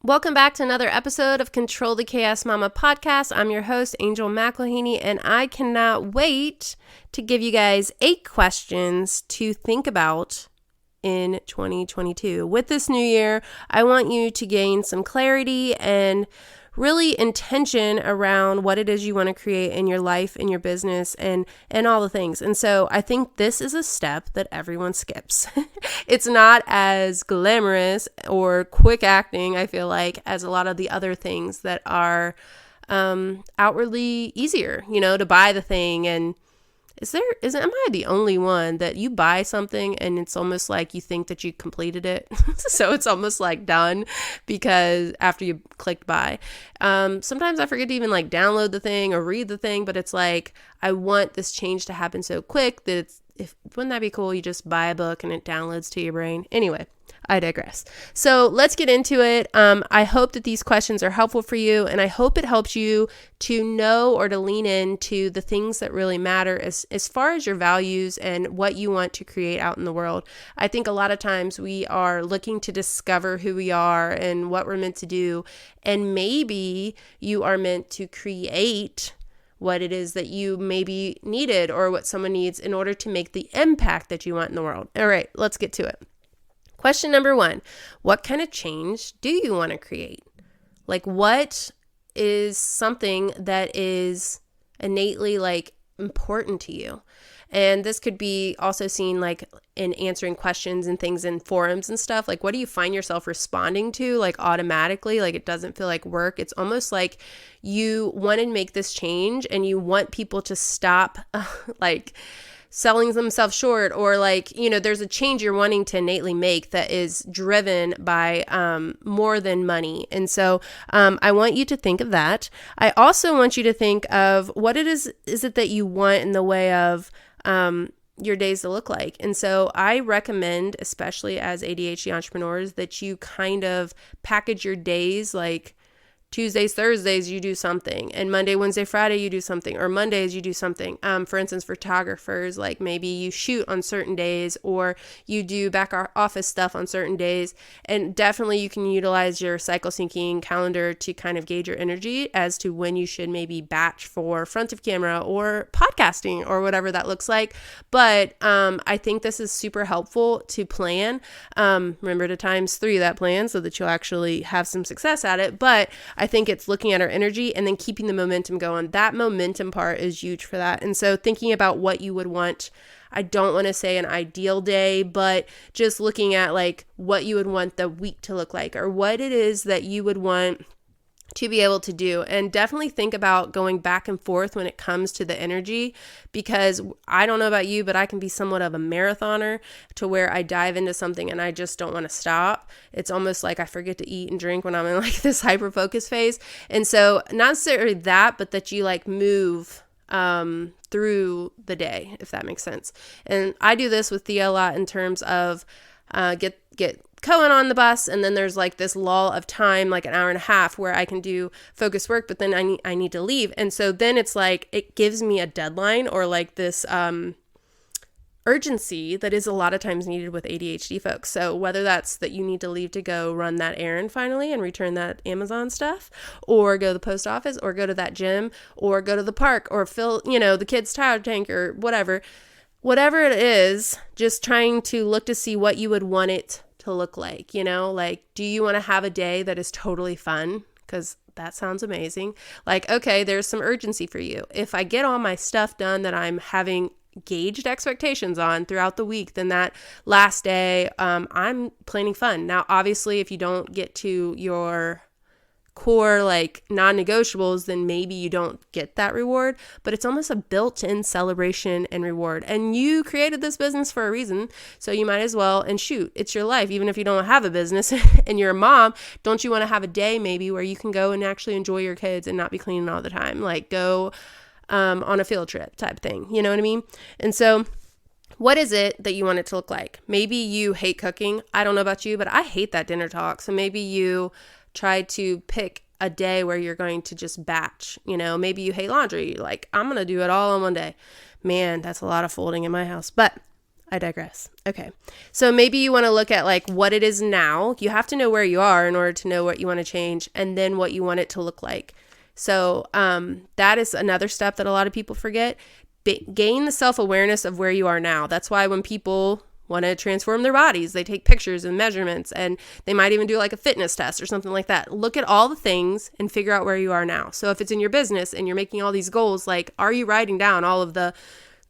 Welcome back to another episode of Control the Chaos Mama podcast. I'm your host, Angel McElhaney, and I cannot wait to give you guys 8 questions to think about in 2022. With this new year, I want you to gain some clarity and really intention around what it is you want to create in your life, in your business, and all the things. And so I think this is a step that everyone skips. It's not as glamorous or quick acting, I feel like, as a lot of the other things that are outwardly easier, to buy the thing. And am I the only one that you buy something and it's almost like you think that you completed it? So it's almost like done because after you clicked buy. Sometimes I forget to even download the thing or read the thing, but it's like, I want this change to happen so quick that wouldn't that be cool? You just buy a book and it downloads to your brain. Anyway, I digress. So let's get into it. I hope that these questions are helpful for you, and I hope it helps you to know or to lean into the things that really matter as far as your values and what you want to create out in the world. I think a lot of times we are looking to discover who we are and what we're meant to do, and maybe you are meant to create what it is that you maybe needed or what someone needs in order to make the impact that you want in the world. All right, let's get to it. Question number 1, what kind of change do you want to create? What is something that is innately important to you? And this could be also seen in answering questions and things in forums and stuff. What do you find yourself responding to automatically? It doesn't feel like work. It's almost like you want to make this change and you want people to stop selling themselves short, or there's a change you're wanting to innately make that is driven by more than money. And so I want you to think of that. I also want you to think of what it is it that you want in the way of your days to look like. And so I recommend, especially as ADHD entrepreneurs, that you kind of package your days Tuesdays, Thursdays, you do something, and Monday, Wednesday, Friday, you do something, or Mondays, you do something. For instance, photographers, maybe you shoot on certain days, or you do back office stuff on certain days. And definitely you can utilize your cycle syncing calendar to kind of gauge your energy as to when you should maybe batch for front of camera or podcasting or whatever that looks like. But I think this is super helpful to plan. Remember to times 3 that plan so that you'll actually have some success at it. But I think it's looking at our energy and then keeping the momentum going. That momentum part is huge for that. And so thinking about what you would want, I don't want to say an ideal day, but just looking at what you would want the week to look like, or what it is that you would want to be able to do. And definitely think about going back and forth when it comes to the energy, because I don't know about you, but I can be somewhat of a marathoner to where I dive into something and I just don't want to stop. It's almost like I forget to eat and drink when I'm in this hyper focus phase. And so not necessarily that, but that you move through the day, if that makes sense. And I do this with Thea a lot in terms of get Cohen on the bus, and then there's this lull of time, an hour and a half, where I can do focus work, but then I need to leave. And so then it's it gives me a deadline or this urgency that is a lot of times needed with ADHD folks. So whether that's that you need to leave to go run that errand finally and return that Amazon stuff, or go to the post office, or go to that gym, or go to the park, or fill the kids' tire tank, or whatever it is, just trying to look to see what you would want it to look like. Do you want to have a day that is totally fun? Because that sounds amazing. Okay, there's some urgency for you. If I get all my stuff done that I'm having gauged expectations on throughout the week, then that last day, I'm planning fun. Now, obviously, if you don't get to your core non-negotiables, then maybe you don't get that reward, but it's almost a built-in celebration and reward. And you created this business for a reason, so you might as well, and shoot, it's your life. Even if you don't have a business and you're a mom, don't you want to have a day maybe where you can go and actually enjoy your kids and not be cleaning all the time? Go on a field trip type thing, you know what I mean? And so what is it that you want it to look like? Maybe you hate cooking. I don't know about you, but I hate that dinner talk. So maybe you try to pick a day where you're going to just batch. Maybe you hate laundry. I'm going to do it all on one day. Man, that's a lot of folding in my house. But I digress. Okay. So maybe you want to look at like what it is now. You have to know where you are in order to know what you want to change, and then what you want it to look like. So that is another step that a lot of people forget. Gain the self-awareness of where you are now. That's why when people want to transform their bodies, they take pictures and measurements, and they might even do like a fitness test or something like that. Look at all the things and figure out where you are now. So if it's in your business and you're making all these goals, like, are you writing down all of the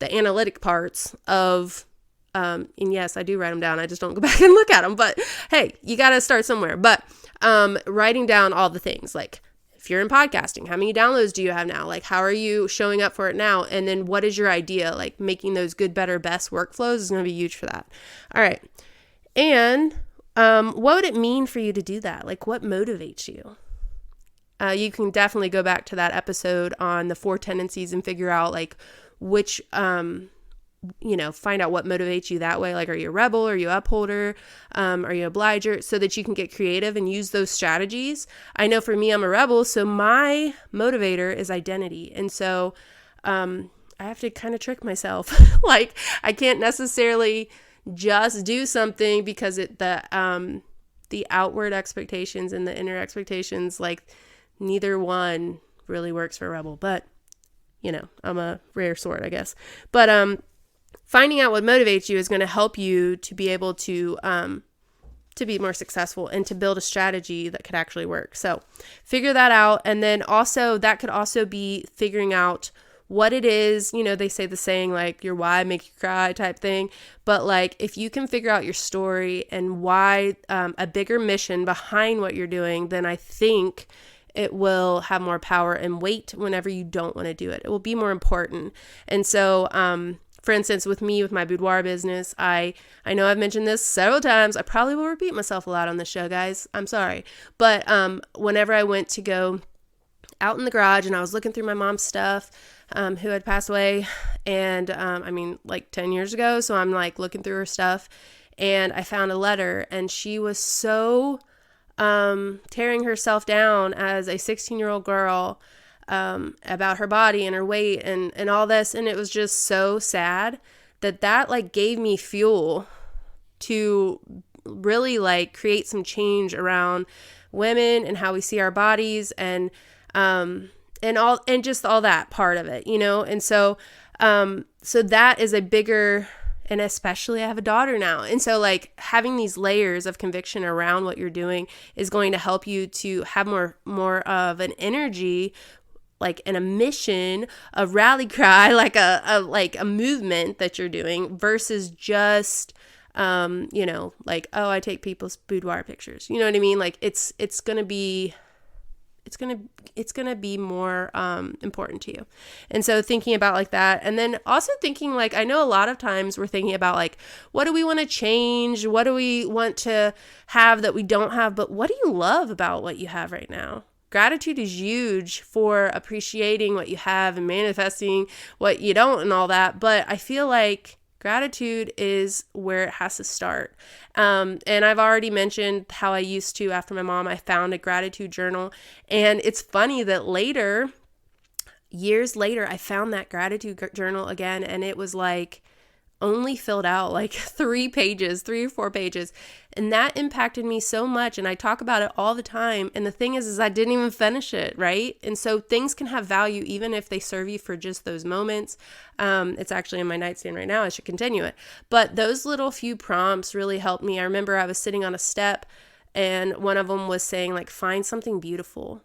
analytic parts of, and yes, I do write them down. I just don't go back and look at them, but hey, you got to start somewhere. But writing down all the things, like if you're in podcasting, how many downloads do you have now? Like, how are you showing up for it now? And then what is your idea? Like making those good, better, best workflows is going to be huge for that. All right. And what would it mean for you to do that? Like, what motivates you? You can definitely go back to that episode on the 4 tendencies and figure out like which, find out what motivates you that way. Like, are you a rebel? Are you an upholder? Are you an obliger? So that you can get creative and use those strategies. I know for me, I'm a rebel. So my motivator is identity. And so I have to kind of trick myself. Like, I can't necessarily just do something because the outward expectations and the inner expectations, like neither one really works for a rebel. But, I'm a rare sort, I guess. But finding out what motivates you is going to help you to be able to be more successful and to build a strategy that could actually work. So figure that out. And then also that could also be figuring out what it is. They say the saying like your why make you cry type thing. But like if you can figure out your story and why, a bigger mission behind what you're doing, then I think it will have more power and weight whenever you don't want to do it. It will be more important. And so, for instance, with me, with my boudoir business, I know I've mentioned this several times. I probably will repeat myself a lot on this show, guys. I'm sorry. But whenever I went to go out in the garage and I was looking through my mom's stuff, who had passed away, and like 10 years ago. So I'm like looking through her stuff, and I found a letter, and she was so tearing herself down as a 16-year-old girl about her body and her weight and all this. And it was just so sad that like gave me fuel to really like create some change around women and how we see our bodies and just all that part of it, And so that is a bigger. And especially I have a daughter now. And so like having these layers of conviction around what you're doing is going to help you to have more of an energy, like in a mission, a rally cry, like a movement that you're doing versus just, like, oh, I take people's boudoir pictures. You know what I mean? Like it's going to be more important to you. And so thinking about like that, and then also thinking like, I know a lot of times we're thinking about like, what do we want to change? What do we want to have that we don't have? But what do you love about what you have right now? Gratitude is huge for appreciating what you have and manifesting what you don't and all that. But I feel like gratitude is where it has to start. And I've already mentioned how I used to, after my mom, I found a gratitude journal. And it's funny that years later, I found that gratitude journal again. And it was like only filled out like 3 or 4 pages. And that impacted me so much. And I talk about it all the time. And the thing is I didn't even finish it, right? And so things can have value even if they serve you for just those moments. It's actually in my nightstand right now. I should continue it. But those little few prompts really helped me. I remember I was sitting on a step and one of them was saying like, find something beautiful.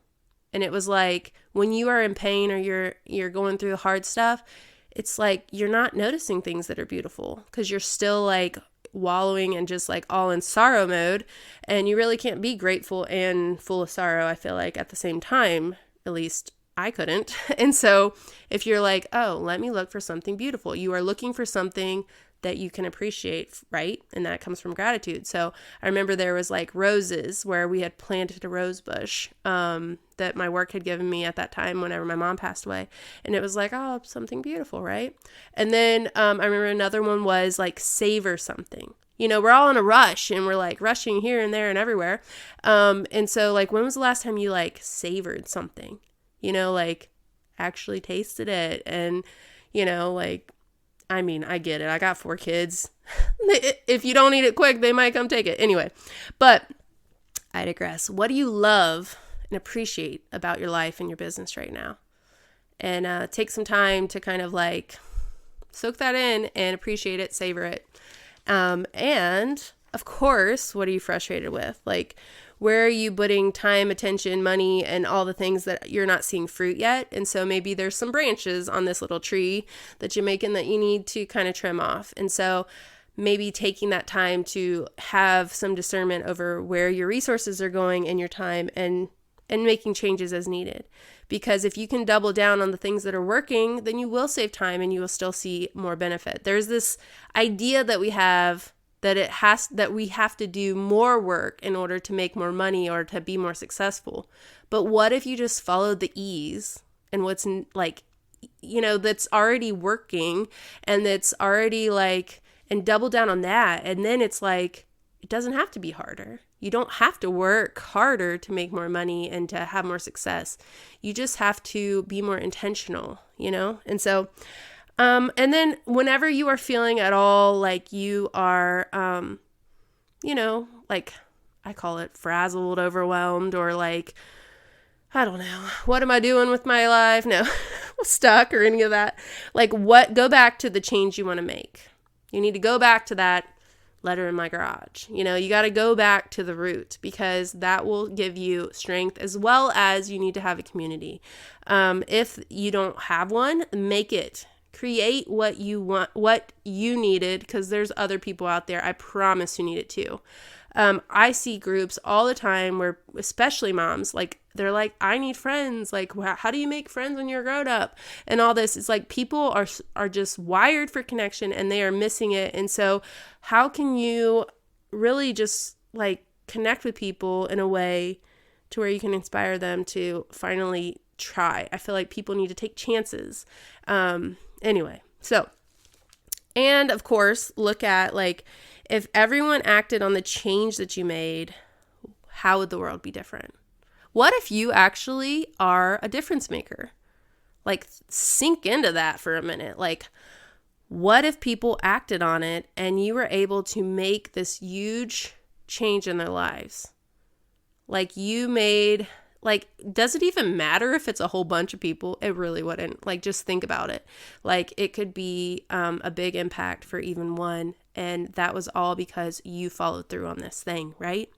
And it was like, when you are in pain or you're going through the hard stuff, it's like you're not noticing things that are beautiful because you're still like wallowing and just like all in sorrow mode. And you really can't be grateful and full of sorrow, I feel like, at the same time. At least I couldn't. And so if you're like, oh, let me look for something beautiful, you are looking for something that you can appreciate, right? And that comes from gratitude. So I remember there was like roses where we had planted a rose bush that my work had given me at that time whenever my mom passed away. And it was like, oh, something beautiful, right? And then I remember another one was like savor something. We're all in a rush and we're like rushing here and there and everywhere. And so like, when was the last time you like savored something, like actually tasted it and, like I mean, I get it. I got 4 kids. If you don't eat it quick, they might come take it. Anyway, but I digress. What do you love and appreciate about your life and your business right now? And take some time to kind of like soak that in and appreciate it, savor it. And of course, what are you frustrated with? Like, where are you putting time, attention, money, and all the things that you're not seeing fruit yet? And so maybe there's some branches on this little tree that you're making that you need to kind of trim off. And so maybe taking that time to have some discernment over where your resources are going and your time, and making changes as needed. Because if you can double down on the things that are working, then you will save time and you will still see more benefit. There's this idea that we have that we have to do more work in order to make more money or to be more successful. But what if you just followed the ease and what's like, that's already working, and that's already like, and double down on that. And then it's like, it doesn't have to be harder. You don't have to work harder to make more money and to have more success. You just have to be more intentional, And so, and then whenever you are feeling at all like you are, like I call it frazzled, overwhelmed, or like, I don't know, what am I doing with my life? No, stuck or any of that. Like go back to the change you want to make. You need to go back to that letter in my garage. You got to go back to the root, because that will give you strength, as well as you need to have a community. If you don't have one, make it. Create what you want, what you needed, because there's other people out there, I promise, who need it too. I see groups all the time where, especially moms, like they're like, I need friends. Like, how do you make friends when you're grown up? And all this. It's like people are just wired for connection and they are missing it. And so how can you really just like connect with people in a way to where you can inspire them to finally try? I feel like people need to take chances. Anyway, so, and of course, look at like, if everyone acted on the change that you made, how would the world be different? What if you actually are a difference maker? Like, sink into that for a minute. Like, what if people acted on it and you were able to make this huge change in their lives? Like, does it even matter if it's a whole bunch of people? It really wouldn't. Like, just think about it. Like, it could be a big impact for even one. And that was all because you followed through on this thing, right?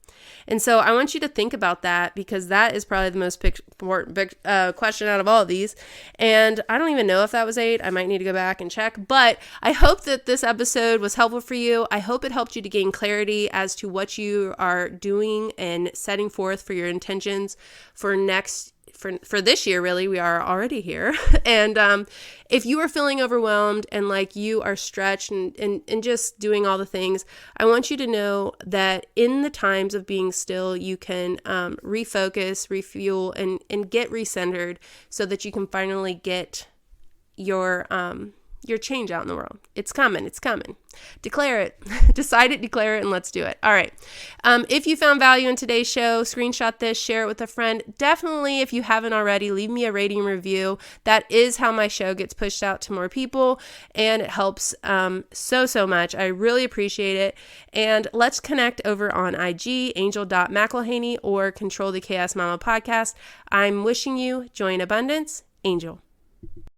And so I want you to think about that, because that is probably the most important question out of all of these. And I don't even know if that was 8. I might need to go back and check. But I hope that this episode was helpful for you. I hope it helped you to gain clarity as to what you are doing and setting forth for your intentions for this year. Really, we are already here. And if you are feeling overwhelmed and like you are stretched and just doing all the things, I want you to know that in the times of being still, you can refocus, refuel, and get recentered, so that you can finally get your change out in the world. It's coming. It's coming. Declare it. Decide it, declare it, and let's do it. All right. If you found value in today's show, screenshot this, share it with a friend. Definitely, if you haven't already, leave me a rating review. That is how my show gets pushed out to more people, and it helps so much. I really appreciate it. And let's connect over on IG, angel.mcilhaney, or Control the Chaos Mama Podcast. I'm wishing you joy and abundance. Angel.